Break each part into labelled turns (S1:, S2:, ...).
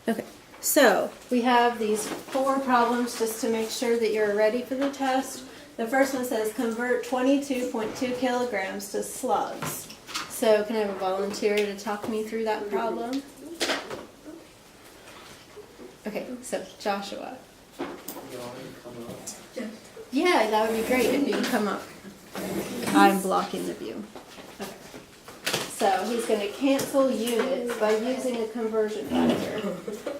S1: Okay, so we have these 4 problems just to make sure that you're ready for the test. The first one says convert 22.2 kilograms to slugs. So can I have a volunteer to talk me through that problem? Okay, so Joshua. Yeah, that would be great if you can come up. I'm blocking the view. Okay. So he's going to cancel units by using a conversion factor.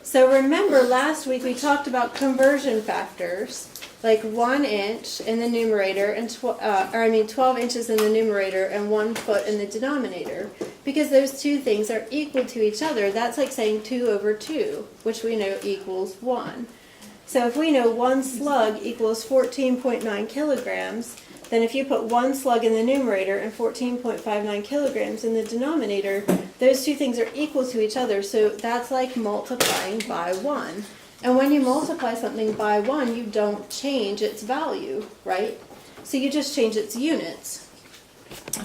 S1: So remember last week we talked about conversion factors, like 1 inch in the numerator and 12 inches in the numerator and 1 foot in the denominator, because those two things are equal to each other. That's like saying 2 over 2, which we know equals 1. So if we know 1 slug equals 14.9 kilograms, then if you put 1 slug in the numerator and 14.59 kilograms in the denominator, those two things are equal to each other. So that's like multiplying by 1. And when you multiply something by 1, you don't change its value, right? So you just change its units.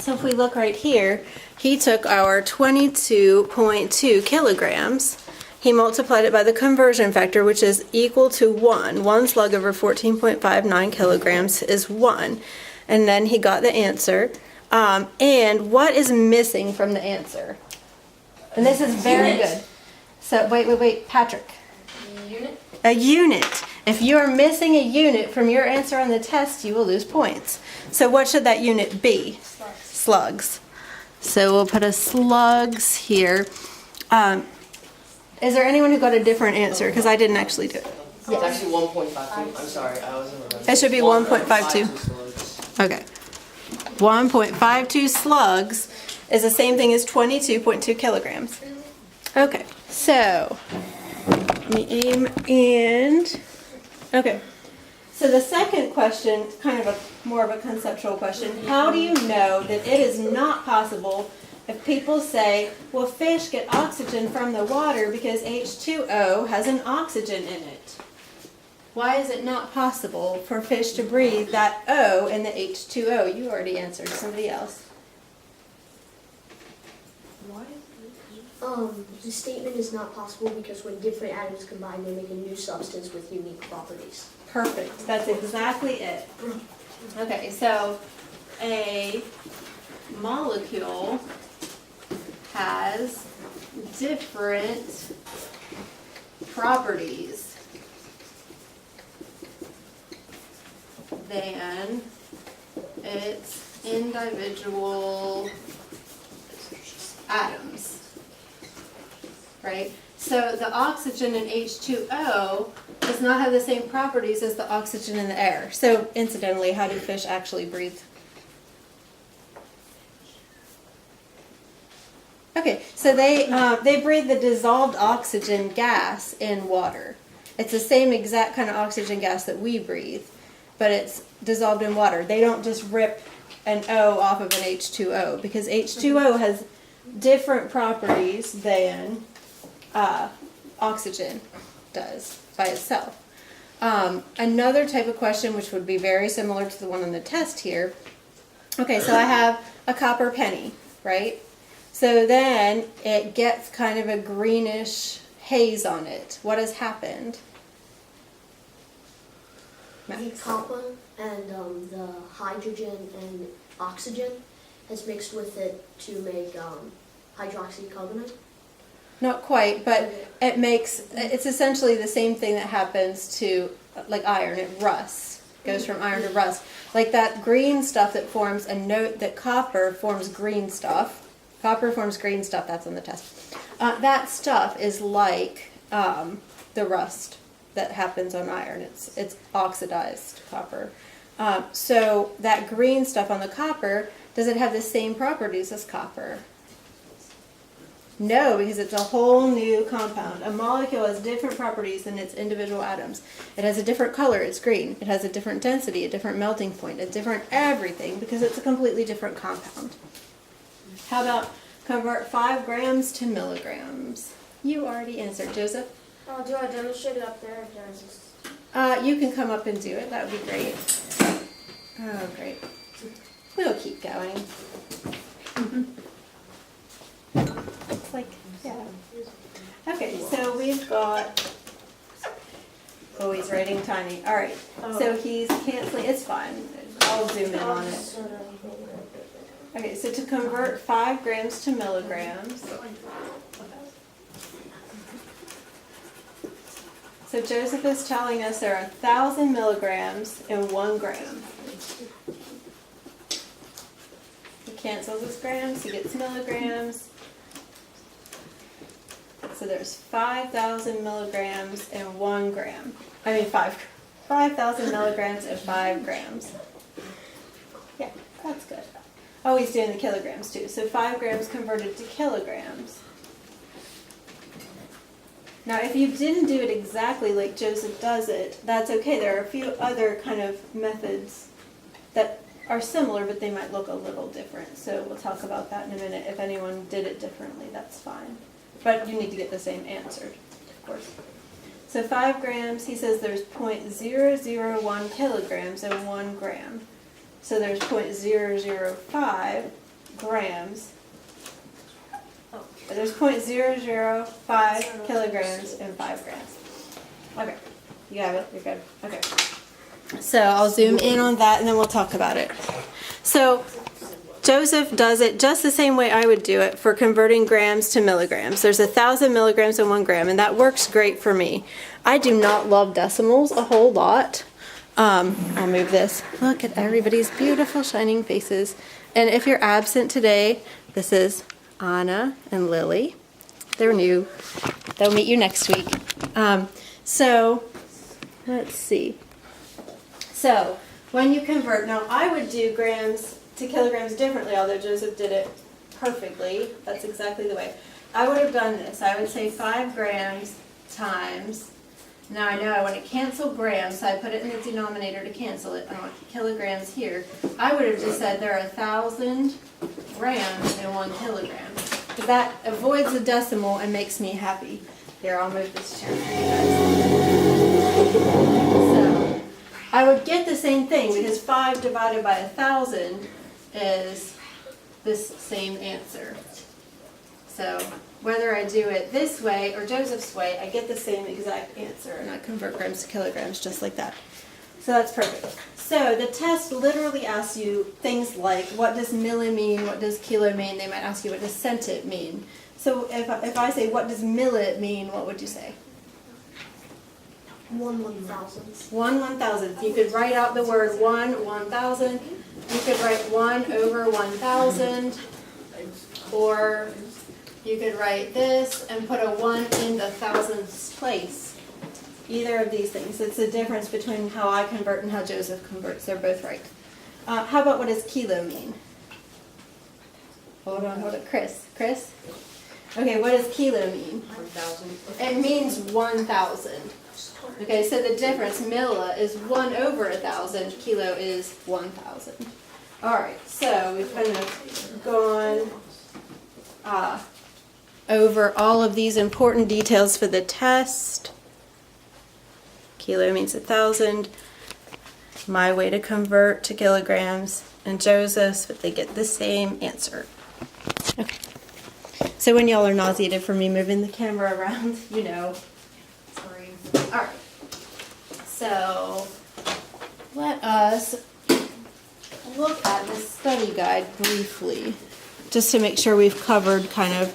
S1: So if we look right here, he took our 22.2 kilograms. He multiplied it by the conversion factor, which is equal to 1. 1 slug over 14.59 kilograms is 1. And then he got the answer. And what is missing from the answer? And this is very good. So wait, Patrick.
S2: Unit?
S1: A unit. If you are missing a unit from your answer on the test, you will lose points. So what should that unit be?
S2: Slugs.
S1: Slugs. So we'll put a slugs here. Is there anyone who got a different answer? Because I didn't actually do it.
S2: It's actually 1.52. I'm sorry, I wasn't remembering.
S1: It should be 1.52.
S2: slugs.
S1: Okay. 1.52 slugs is the same thing as 22.2 kilograms. Okay, so let me aim and, okay. So the second question, kind of more of a conceptual question. How do you know that it is not possible if people say, well, fish get oxygen from the water because H2O has an oxygen in it? Why is it not possible for fish to breathe that O in the H2O? You already answered. Somebody else.
S3: The statement is not possible because when different atoms combine, they make a new substance with unique properties.
S1: Perfect. That's exactly it. Okay, so a molecule has different properties than its individual atoms. Right? So the oxygen in H2O does not have the same properties as the oxygen in the air. So incidentally, how do fish actually breathe? Okay, so they breathe the dissolved oxygen gas in water. It's the same exact kind of oxygen gas that we breathe, but it's dissolved in water. They don't just rip an O off of an H2O because H2O has different properties than oxygen does by itself. Another type of question, which would be very similar to the one on the test here. Okay, so I have a copper penny, right? So then it gets kind of a greenish haze on it. What has happened?
S3: The copper and the hydrogen and oxygen has mixed with it to make hydroxycarbonate.
S1: Not quite, but it's essentially the same thing that happens to like iron. It rusts, goes from iron to rust. Like that green stuff that forms a note that copper forms green stuff. Copper forms green stuff, that's on the test. That stuff is like the rust that happens on iron. It's oxidized copper. So that green stuff on the copper, does it have the same properties as copper? No, because it's a whole new compound. A molecule has different properties than its individual atoms. It has a different color, it's green. It has a different density, a different melting point, a different everything, because it's a completely different compound. How about convert 5 grams to milligrams? You already answered, Joseph.
S2: Do I demonstrate it up there? Or do I just...
S1: You can come up and do it. That would be great. Oh, great. We'll keep going. It's like, yeah. Okay, so we've got, oh, he's writing tiny. All right, so he's canceling, it's fine. I'll zoom in on it. Okay, so to convert 5 grams to milligrams. So Joseph is telling us there are 1,000 milligrams in 1 gram. He cancels his grams, he gets milligrams. So there's 5,000 milligrams in 1 gram. 5,000 milligrams in 5 grams. Yeah, that's good. Oh, he's doing the kilograms too. So 5 grams converted to kilograms. Now, if you didn't do it exactly like Joseph does it, that's okay. There are a few other kind of methods that are similar, but they might look a little different. So we'll talk about that in a minute. If anyone did it differently, that's fine. But you need to get the same answer, of course. So 5 grams, he says there's 0.001 kilograms in 1 gram. So there's 0.005 grams. There's 0.005 kilograms in 5 grams. Okay, you have it, you're good. Okay. So I'll zoom in on that and then we'll talk about it. So Joseph does it just the same way I would do it for converting grams to milligrams. There's 1,000 milligrams in 1 gram, and that works great for me. I do not love decimals a whole lot. I'll move this. Look at everybody's beautiful shining faces. And if you're absent today, this is Anna and Lily. They're new. They'll meet you next week. So let's see. So when you convert, now I would do grams to kilograms differently, although Joseph did it perfectly. That's exactly the way. I would have done this. I would say 5 grams times, now I know I want to cancel grams, so I put it in the denominator to cancel it. I want kilograms here. I would have just said there are 1,000 grams in 1 kilogram. Because that avoids the decimal and makes me happy. Here, I'll move this chair for you guys. So, I would get the same thing because 5 divided by 1,000 is this same answer. So whether I do it this way or Joseph's way, I get the same exact answer, and I convert grams to kilograms just like that. So that's perfect. So the test literally asks you things like, what does milli mean? What does kilo mean? They might ask you, what does centit mean? So if I say, what does millit mean, what would you say?
S3: 1 1,000th.
S1: 1 1,000th. You could write out the word 1 1,000. You could write 1 over 1,000, or you could write this and put a 1 in the thousandths place. Either of these things. It's the difference between how I convert and how Joseph converts. They're both right. How about what does kilo mean? Hold on. Chris. Okay, what does kilo mean?
S2: 1,000.
S1: It means 1,000. Okay, so the difference, milli, is 1 over 1,000. Kilo is 1,000. All right, so we've kind of gone over all of these important details for the test. Kilo means 1,000. My way to convert to kilograms, and Joseph's, but they get the same answer. Okay. So when y'all are nauseated for me moving the camera around, you know. Sorry. All right. So let us look at the study guide briefly, just to make sure we've covered kind of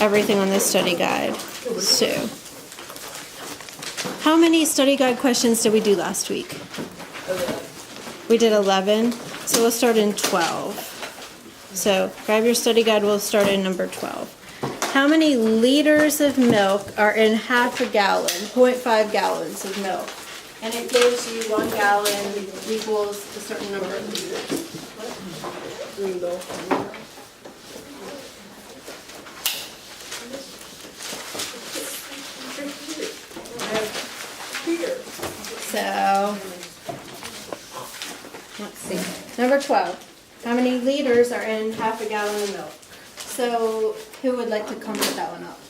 S1: everything on this study guide. So, how many study guide questions did we do last week?
S2: 11.
S1: We did 11, so we'll start in 12. So grab your study guide, we'll start in number 12. How many liters of milk are in half a gallon, 0.5 gallons of milk? And it gives you 1 gallon equals a certain number of liters. So, let's see. Number 12. How many liters are in half a gallon of milk? So, who would like to come put that one up?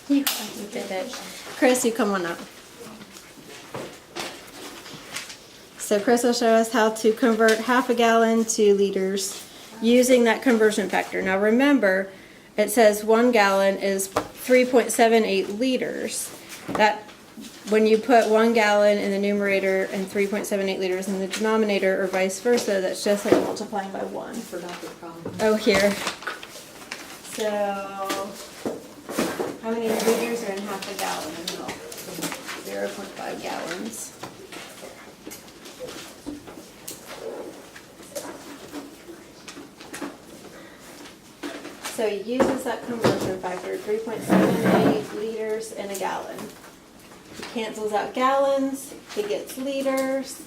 S1: You did it. Chris, you come on up. So Chris will show us how to convert half a gallon to liters using that conversion factor. Now remember, it says 1 gallon is 3.78 liters. That, when you put 1 gallon in the numerator and 3.78 liters in the denominator, or vice versa, that's just like multiplying by 1.
S4: Forgot the problem.
S1: Oh, here. So, how many liters are in half a gallon of milk? 0.5 gallons. So he uses that conversion factor, 3.78 liters in a gallon. He cancels out gallons, he gets liters.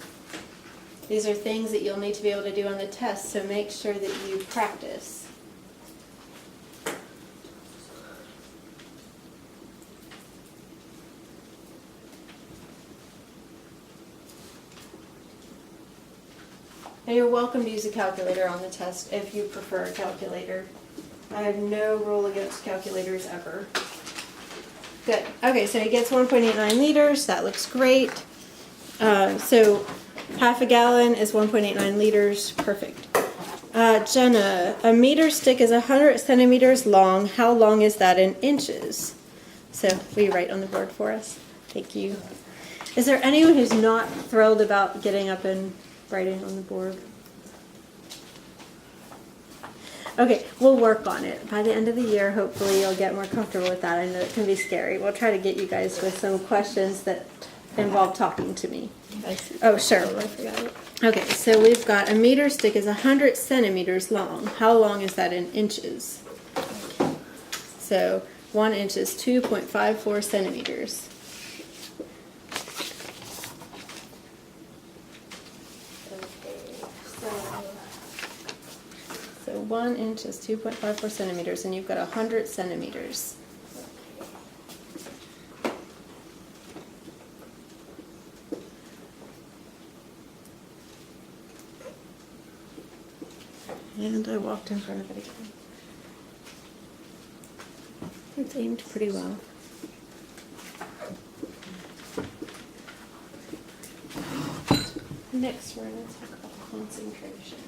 S1: These are things that you'll need to be able to do on the test, so make sure that you practice. And you're welcome to use a calculator on the test if you prefer a calculator. I have no rule against calculators ever. Good. Okay, so he gets 1.89 liters. That looks great. So half a gallon is 1.89 liters. Perfect. Jenna, a meter stick is 100 centimeters long. How long is that in inches? So will you write on the board for us? Thank you. Is there anyone who's not thrilled about getting up and writing on the board? Okay, we'll work on it. By the end of the year, hopefully you'll get more comfortable with that. I know it can be scary. We'll try to get you guys with some questions that involve talking to me. Oh, sure. Okay, so we've got a meter stick is 100 centimeters long. How long is that in inches? So 1 inch is 2.54 centimeters. So 1 inch is 2.54 centimeters, and you've got 100 centimeters. And I walked in front of it again. It's aimed pretty well. Next, we're going to talk about concentration.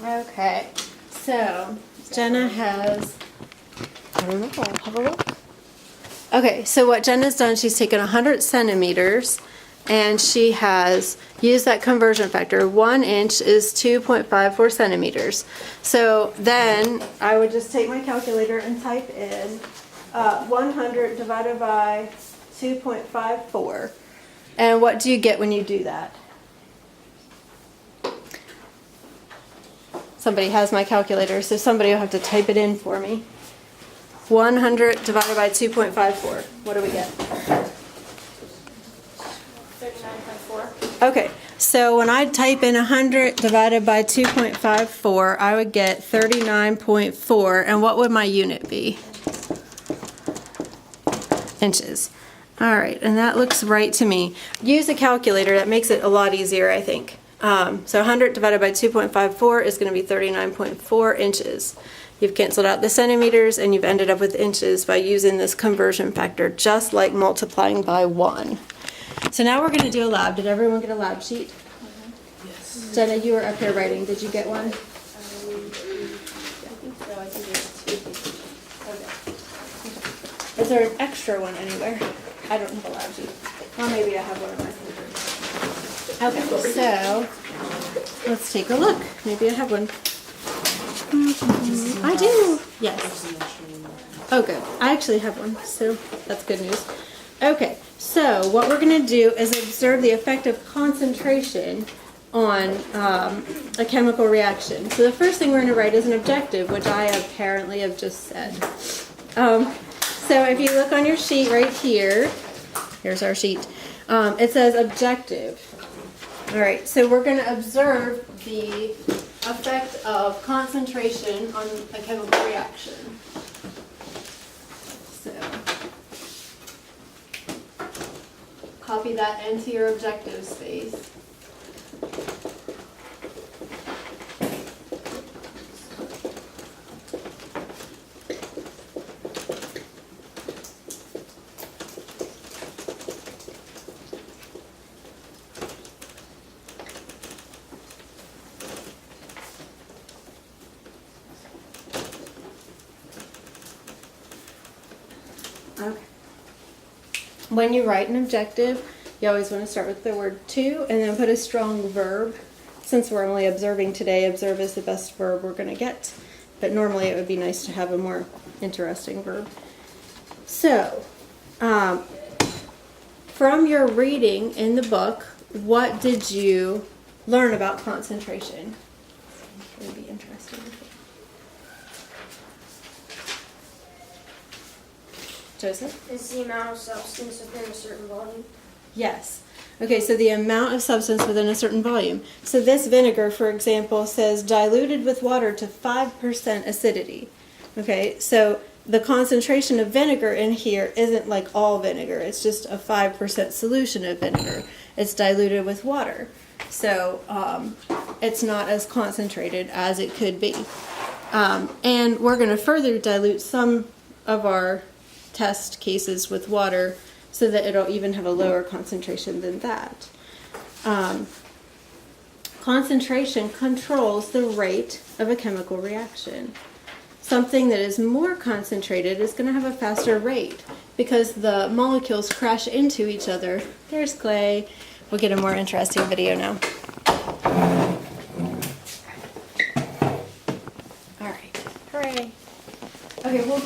S1: Okay, so Jenna has, I don't know, I'll have a look. Okay, so what Jenna's done, she's taken 100 centimeters and she has used that conversion factor. 1 inch is 2.54 centimeters. So then I would just take my calculator and type in 100 divided by 2.54. And what do you get when you do that? Somebody has my calculator, so somebody will have to type it in for me. 100 divided by 2.54. What do we get?
S2: 39.4.
S1: Okay, so when I type in 100 divided by 2.54, I would get 39.4. And what would my unit be? Inches. All right, and that looks right to me. Use a calculator. That makes it a lot easier, I think. So 100 divided by 2.54 is going to be 39.4 inches. You've canceled out the centimeters and you've ended up with inches by using this conversion factor, just like multiplying by 1. So now we're going to do a lab. Did everyone get a lab sheet?
S4: Yes.
S1: Jenna, you were up here writing. Did you get one?
S2: I think so. I think it's 2.
S1: Okay. Is there an extra one anywhere? I don't have a lab sheet. Well, maybe I have one of my papers. Okay, so let's take a look. Maybe I have one. I do. Yes. Oh, good. I actually have one, so that's good news. Okay, so what we're going to do is observe the effect of concentration on a chemical reaction. So the first thing we're going to write is an objective, which I apparently have just said. So if you look on your sheet right here, Here's our sheet. It says objective. All right, so we're going to observe the effect of concentration on a chemical reaction. So, copy that into your objective space. Okay. When you write an objective, you always want to start with the word to and then put a strong verb. Since we're only observing today, observe is the best verb we're going to get. But normally it would be nice to have a more interesting verb. So, from your reading in the book, what did you learn about concentration? It would be interesting. Joseph?
S2: Is the amount of substance within a certain volume?
S1: Yes. Okay, so the amount of substance within a certain volume. So this vinegar, for example, says diluted with water to 5% acidity. Okay, so the concentration of vinegar in here isn't like all vinegar. It's just a 5% solution of vinegar. It's diluted with water. So it's not as concentrated as it could be. And we're going to further dilute some of our test cases with water so that it'll even have a lower concentration than that. Concentration controls the rate of a chemical reaction. Something that is more concentrated is going to have a faster rate because the molecules crash into each other. There's Clay. We'll get a more interesting video now. All right. Hooray. Okay, well,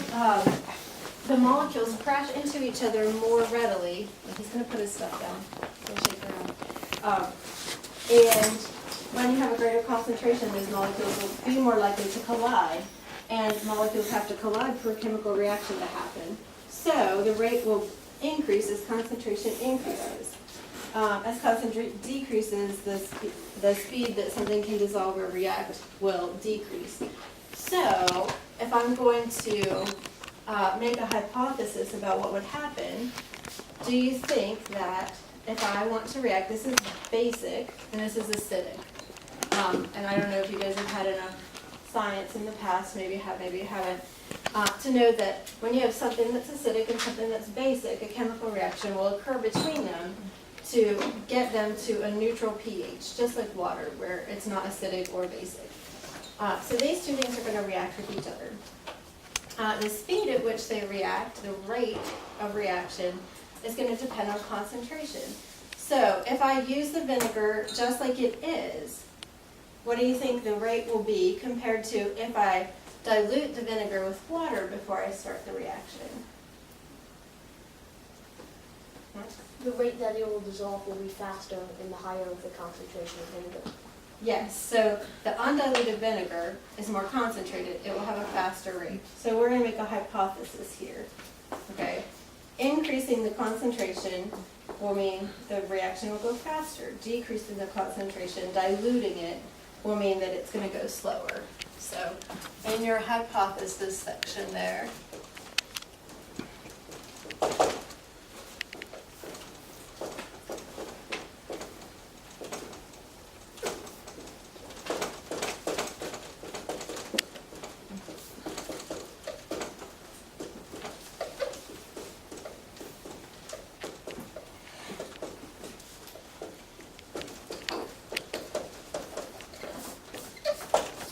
S1: the molecules crash into each other more readily. He's going to put his stuff down. He'll shake around. And when you have a greater concentration, those molecules will be more likely to collide. And molecules have to collide for a chemical reaction to happen. So the rate will increase as concentration increases. As concentration decreases, the speed that something can dissolve or react will decrease. So if I'm going to make a hypothesis about what would happen, do you think that if I want to react, this is basic and this is acidic. And I don't know if you guys have had enough science in the past, maybe you have, maybe you haven't, to know that when you have something that's acidic and something that's basic, a chemical reaction will occur between them to get them to a neutral pH, just like water, where it's not acidic or basic. So these two things are going to react with each other. The speed at which they react, the rate of reaction, is going to depend on concentration. So if I use the vinegar just like it is, what do you think the rate will be compared to if I dilute the vinegar with water before I start the reaction?
S3: The rate that it will dissolve will be faster and the higher the concentration of vinegar.
S1: Yes, so the undiluted vinegar is more concentrated. It will have a faster rate. So we're going to make a hypothesis here. Okay, increasing the concentration will mean the reaction will go faster. Decreasing the concentration, diluting it, will mean that it's going to go slower. So in your hypothesis section there,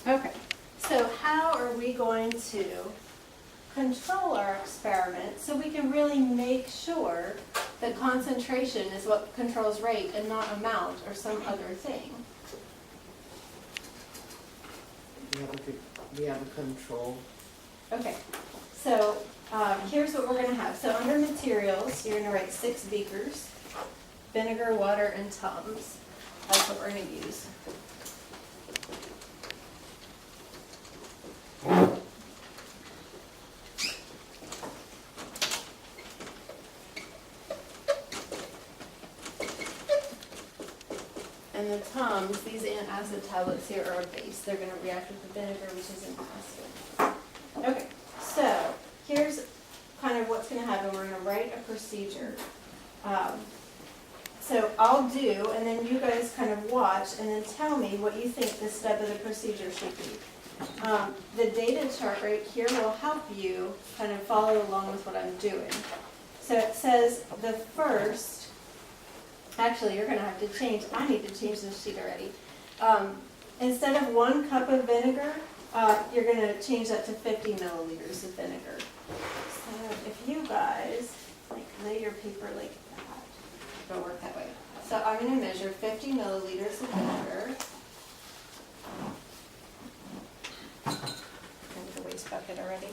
S1: okay, so how are we going to control our experiment so we can really make sure that concentration is what controls rate and not amount or some other thing?
S4: We have a control.
S1: Okay, so here's what we're going to have. So under materials, you're going to write 6 beakers, vinegar, water, and Tums. That's what we're going to use. And the Tums, these antacid tablets here are a base. They're gonna react with the vinegar, which is an acid. Okay, so here's kind of what's gonna happen. We're gonna write a procedure. So I'll do, and then you guys kind of watch, and then tell me what you think the step of the procedure should be. The data chart right here will help you kind of follow along with what I'm doing. So it says the first, actually you're gonna have to change, I need to change this sheet already. Instead of 1 cup of vinegar, you're gonna change that to 50 milliliters of vinegar. So if you guys, like, lay your paper like that, it'll work that way. So I'm gonna measure 50 milliliters of vinegar. Into the waste bucket already.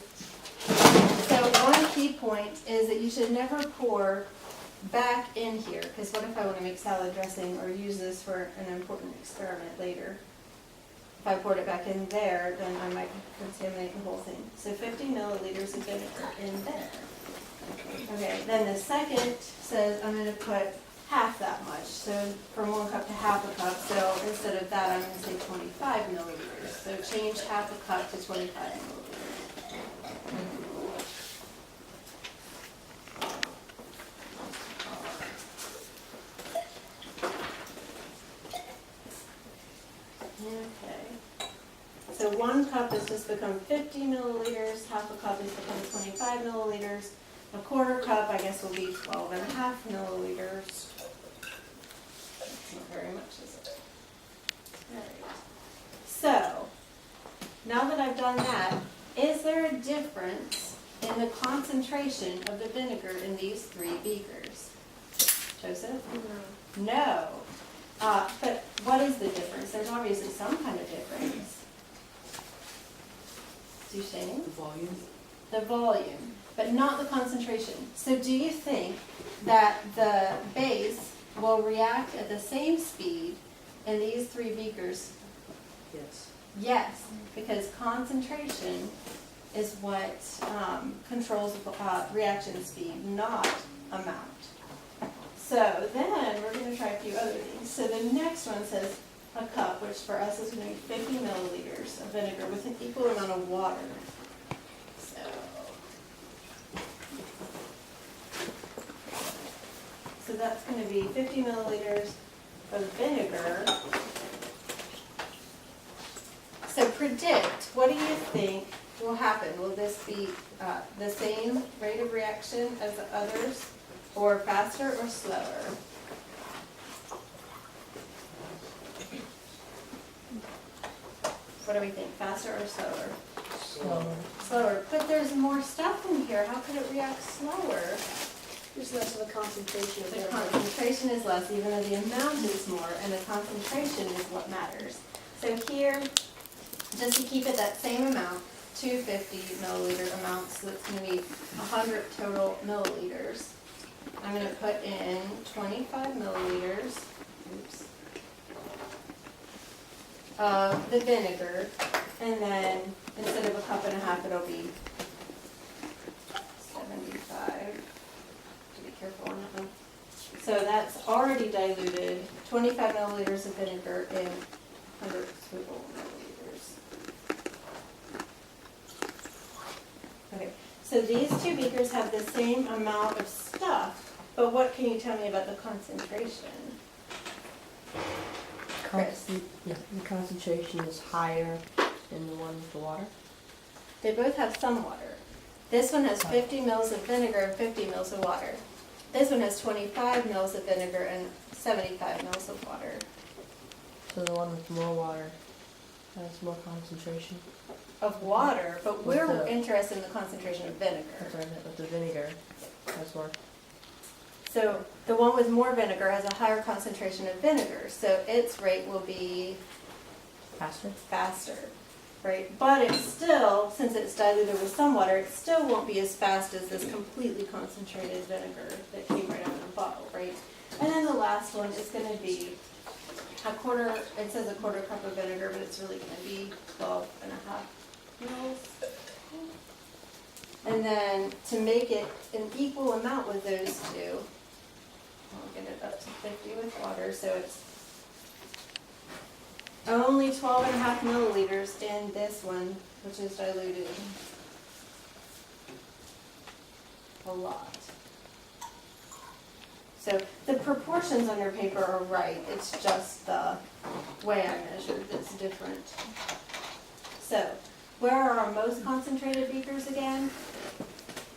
S1: So one key point is that you should never pour back in here, because what if I want to make salad dressing or use this for an important experiment later? If I poured it back in there, then I might contaminate the whole thing. So 50 milliliters of vinegar in there. Okay, then the second says I'm going to put half that much. So from 1 cup to half a cup. So instead of that, I'm going to say 25 milliliters. So change half a cup to 25 milliliters. Okay. So 1 cup has just become 50 milliliters, half a cup has become 25 milliliters. A quarter cup, I guess, will be 12.5 milliliters. That's not very much, is it? All right. So, now that I've done that, is there a difference in the concentration of the vinegar in these 3 beakers? Joseph?
S2: No.
S1: No. But what is the difference? There's obviously some kind of difference. Duchesne?
S4: The volume.
S1: The volume, but not the concentration. So do you think that the base will react at the same speed in these 3 beakers?
S4: Yes.
S1: Yes, because concentration is what controls reaction speed, not amount. So then we're going to try a few other things. So the next one says a cup, which for us is going to be 50 milliliters of vinegar with an equal amount of water. So that's going to be 50 milliliters of vinegar. So predict, what do you think will happen? Will this be the same rate of reaction as the others, or faster or slower? What do we think, faster or slower?
S4: Slower.
S1: Slower, but there's more stuff in here. How could it react slower?
S3: There's less of a concentration of
S1: The
S3: vinegar.
S1: concentration is less, even though the amount is more, and the concentration is what matters. So here, just to keep it that same amount, 250 milliliter amounts, so it's going to be 100 total milliliters. I'm going to put in 25 milliliters, oops, of the vinegar, and then instead of a cup and a half, it'll be 75. Be careful on that one. So that's already diluted, 25 milliliters of vinegar in 100 total milliliters. Okay, so these 2 beakers have the same amount of stuff, but what can you tell me about the concentration? Chris?
S5: Yeah, the concentration is higher in the one with the water.
S1: They both have some water. This one has 50 mils of vinegar and 50 mils of water. This one has 25 mils of vinegar and 75 mils of water.
S5: So the one with more water has more concentration.
S1: Of water, but
S5: With
S1: we're
S5: the-
S1: interested in the concentration of vinegar.
S5: That's what I meant with the vinegar has more.
S1: So the one with more vinegar has a higher concentration of vinegar, so its rate will be
S5: Faster?
S1: faster, right? But it's still, since it's diluted with some water, it still won't be as fast as this completely concentrated vinegar that came right out of the bottle, right? And then the last one is going to be a quarter, it says a quarter cup of vinegar, but it's really going to be 12.5 mils. And then to make it an equal amount with those 2, I'll get it up to 50 with water, so it's only 12.5 milliliters in this one, which is diluted a lot. So the proportions on your paper are right, it's just the way I measured that's different. So, where are our most concentrated beakers again?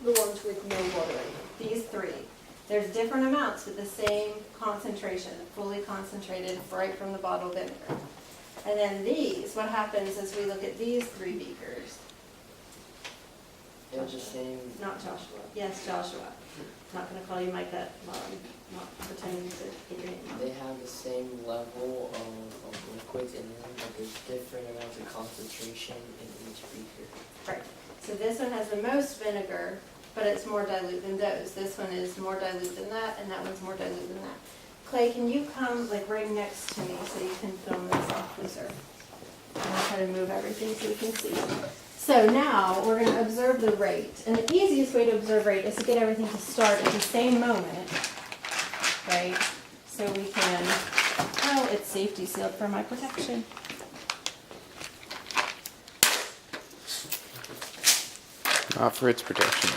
S3: The ones with no water in them.
S1: These three. There's different amounts with the same concentration, fully concentrated right from the bottle vinegar. And then these, what happens is we look at these three beakers.
S6: They're the same.
S1: Not Joshua. Yes, Joshua. Not going to call you Micah while I'm not pretending to get your name wrong.
S6: They have the same level of liquids in them, but there's different amounts of concentration in each beaker.
S1: Right. So this one has the most vinegar, but it's more dilute than those. This one is more dilute than that, and that one's more dilute than that. Clay, can you come like right next to me so you can film this off closer? And I'll try to move everything so you can see. So now we're going to observe the rate. And the easiest way to observe rate is to get everything to start at the same moment, right? So we can, well, it's safety sealed for my protection.
S7: Not for its protection.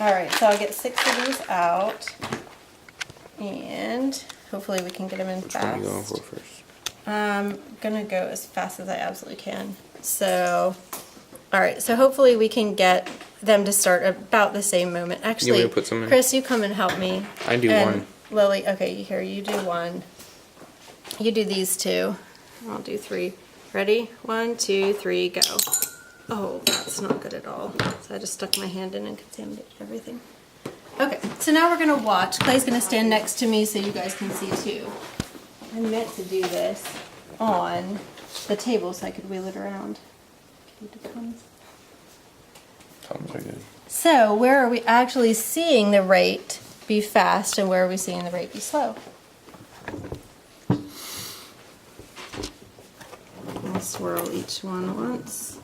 S1: All right, so I'll get 6 of these out, and hopefully we can get them in
S7: Which one are you going
S1: fast.
S7: for first?
S1: I'm gonna go as fast as I absolutely can. So, all right, so hopefully we can get them to start about the same moment. Actually,
S7: to put some in?
S1: Chris, you come and help me.
S7: I do
S1: And
S7: one.
S1: Lily, okay, here, you do one. You do these two. I'll do 3. Ready? 1, 2, 3, go. Oh, that's not good at all. So I just stuck my hand in and contaminated everything. Okay, so now we're gonna watch. Clay's gonna stand next to me so you guys can see too. I meant to do this on the table so I could wheel it around. Can you do thumbs?
S7: Thumbs are good.
S1: So where are we actually seeing the rate be fast and where are we seeing the rate be slow? I'll swirl each one once.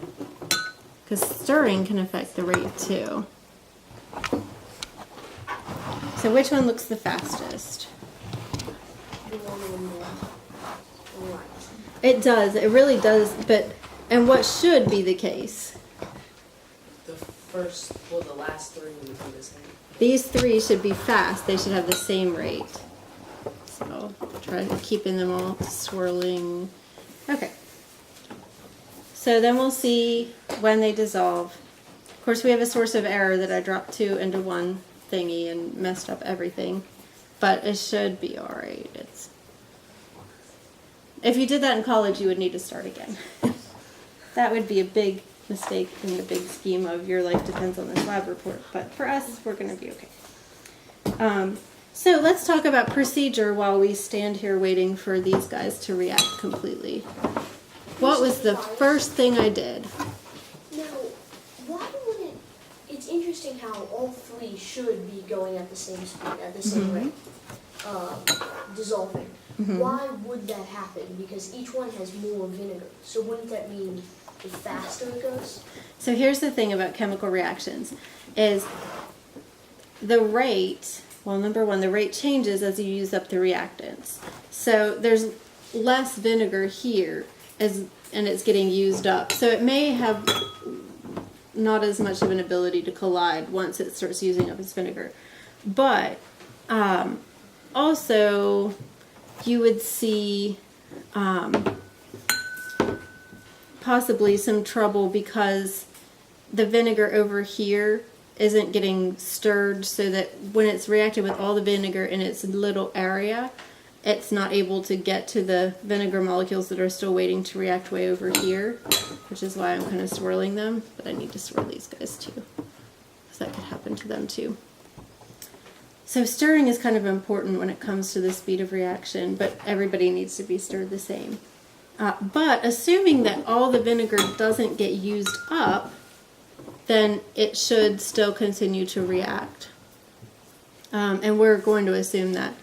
S1: Because stirring can affect the rate too. So which one looks the fastest?
S3: The one on the right.
S1: It does, it really does, and what should be the case?
S4: The last 3 would be the same.
S1: These 3 should be fast, they should have the same rate. So, try keeping them all swirling. Okay. So then we'll see when they dissolve. Of course, we have a source of error that I dropped 2 into 1 thingy and messed up everything. But it should be alright. If you did that in college, you would need to start again. That would be a big mistake in the big scheme of your life depends on this lab report. But for us, we're going to be okay. So let's talk about procedure while we stand here waiting for these guys to react completely. What was the first thing I did?
S3: Now, why would it? It's interesting how all 3 should be going at the same speed, at the same rate, dissolving. Why would that happen? Because each one has more vinegar. So wouldn't that mean the faster it goes?
S1: So here's the thing about chemical reactions, is the rate, well, number one, the rate changes as you use up the reactants. So there's less vinegar here, and it's getting used up. So it may have not as much of an ability to collide once it starts using up its vinegar. But also you would see possibly some trouble because the vinegar over here isn't getting stirred, so that when it's reacted with all the vinegar in its little area, it's not able to get to the vinegar molecules that are still waiting to react way over here, which is why I'm kind of swirling them, but I need to swirl these guys too, because that could happen to them too. So stirring is kind of important when it comes to the speed of reaction, but everybody needs to be stirred the same. But assuming that all the vinegar doesn't get used up, then it should still continue to react. And we're going to assume that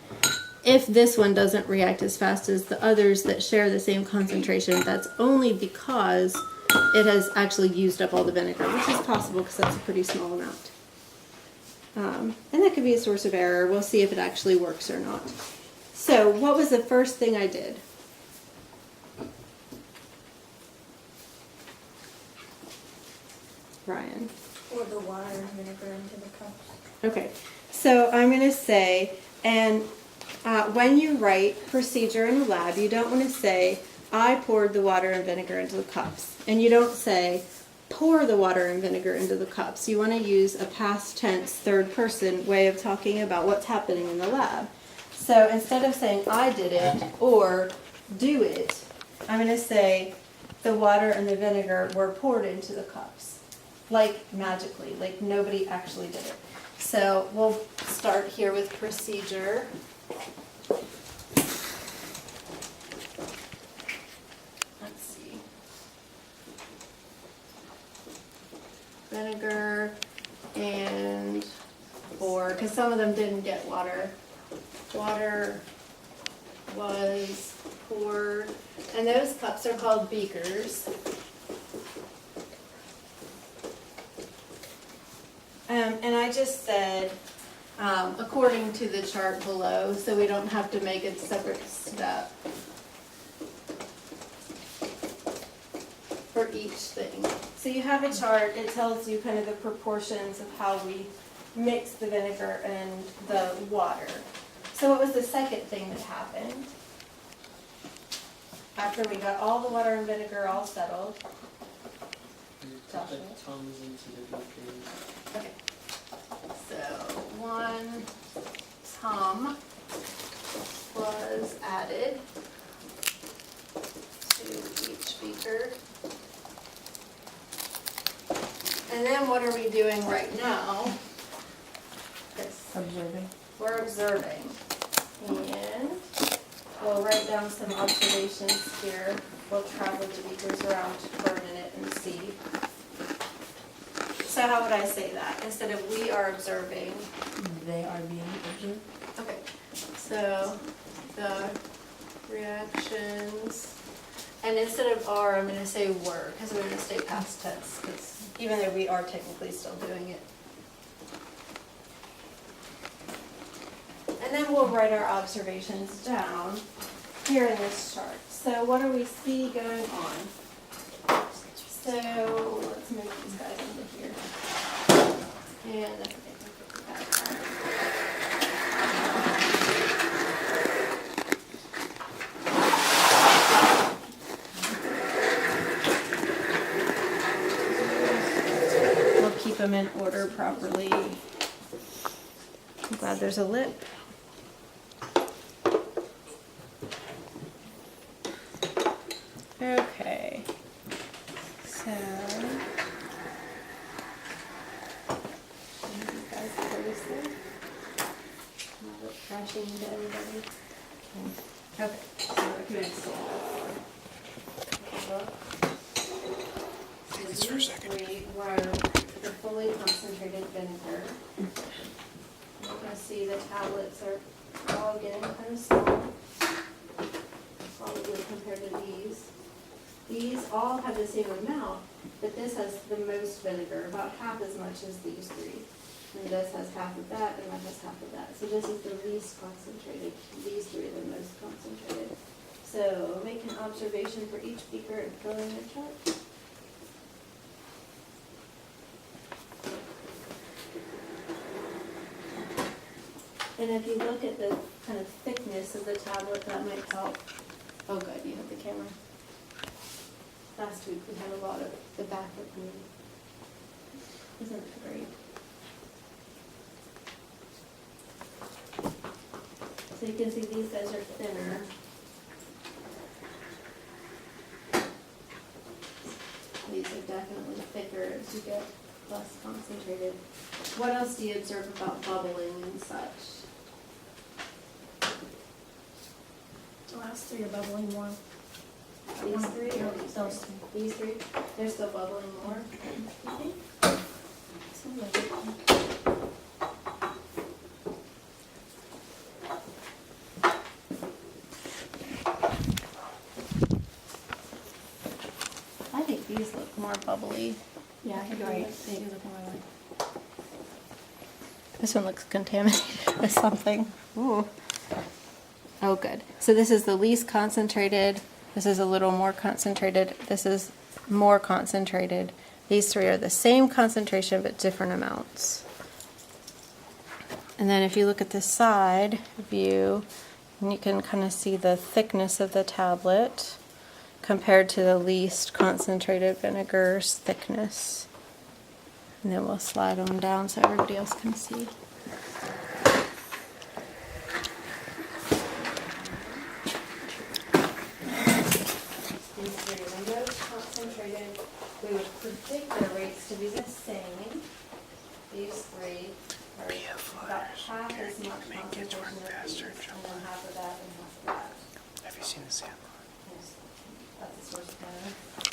S1: if this one doesn't react as fast as the others that share the same concentration, that's only because it has actually used up all the vinegar, which is possible because that's a pretty small amount. And that could be a source of error. We'll see if it actually works or not. So what was the first thing I did? Ryan?
S2: Pour the water and vinegar into the cups.
S1: Okay, so I'm going to say, and when you write procedure in a lab, you don't want to say, I poured the water and vinegar into the cups. And you don't say, pour the water and vinegar into the cups. You want to use a past tense, third person way of talking about what's happening in the lab. So instead of saying, I did it, or do it, I'm going to say, the water and the vinegar were poured into the cups. Like magically, like nobody actually did it. So we'll start here with procedure. Let's see. Vinegar and pour, because some of them didn't get water. Water was poured, and those cups are called beakers. And I just said, according to the chart below, so we don't have to make a separate step for each thing. So you have a chart, it tells you kind of the proportions of how we mix the vinegar and the water. So what was the second thing that happened? After we got all the water and vinegar all settled.
S6: Put the tongues into the beakers.
S1: Okay. So 1 tum was added to each beaker. And then what are we doing right now?
S5: Observing.
S1: We're observing. And we'll write down some observations here. We'll travel the beakers around for a minute and see. So how would I say that? Instead of we are observing.
S5: They are being observed.
S1: Okay. So the reactions. And instead of are, I'm going to say were, because I'm going to say past tense, because even though we are technically still doing it. And then we'll write our observations down here in this chart. So what do we see going on? So let's move these guys into here. And that's okay. We'll keep them in order properly. I'm glad there's a lip. Okay, so you guys close there. Not look crashing into everybody. Okay, so we're going to stand up.
S7: This for a second.
S1: We were the fully concentrated vinegar. You can see the tablets are all getting kind of small, probably compared to these. These all have the same amount, but this has the most vinegar, about half as much as these three. And this has half of that, and that has half of that. So this is the least concentrated. These three are the most concentrated. So make an observation for each beaker and fill in your chart. And if you look at the kind of thickness of the tablet, that might help. Oh good, you have the camera. Last week we had a lot of the back of me. Isn't it great? So you can see these guys are thinner. These are definitely thicker as you get less concentrated. What else do you observe about bubbling and such?
S2: The last three are bubbling more.
S1: These three or these
S2: Those
S1: three? These three? They're still bubbling more?
S2: three. Seems like it.
S1: I think these look more bubbly.
S2: Yeah, you're right. They do look more like.
S1: This one looks contaminated with something. Ooh. Oh, good. So this is the least concentrated. This is a little more concentrated. This is more concentrated. These three are the same concentration but different amounts. And then if you look at the side view, you can kind of see the thickness of the tablet compared to the least concentrated vinegar's thickness. And then we'll slide them down so everybody else can see. These three are the most concentrated. We would predict their rates to be the same. These three are about half as much concentration of these, and then half of that and half of that.
S7: Have you seen the Sandlot?
S1: Yes, that's the source of matter.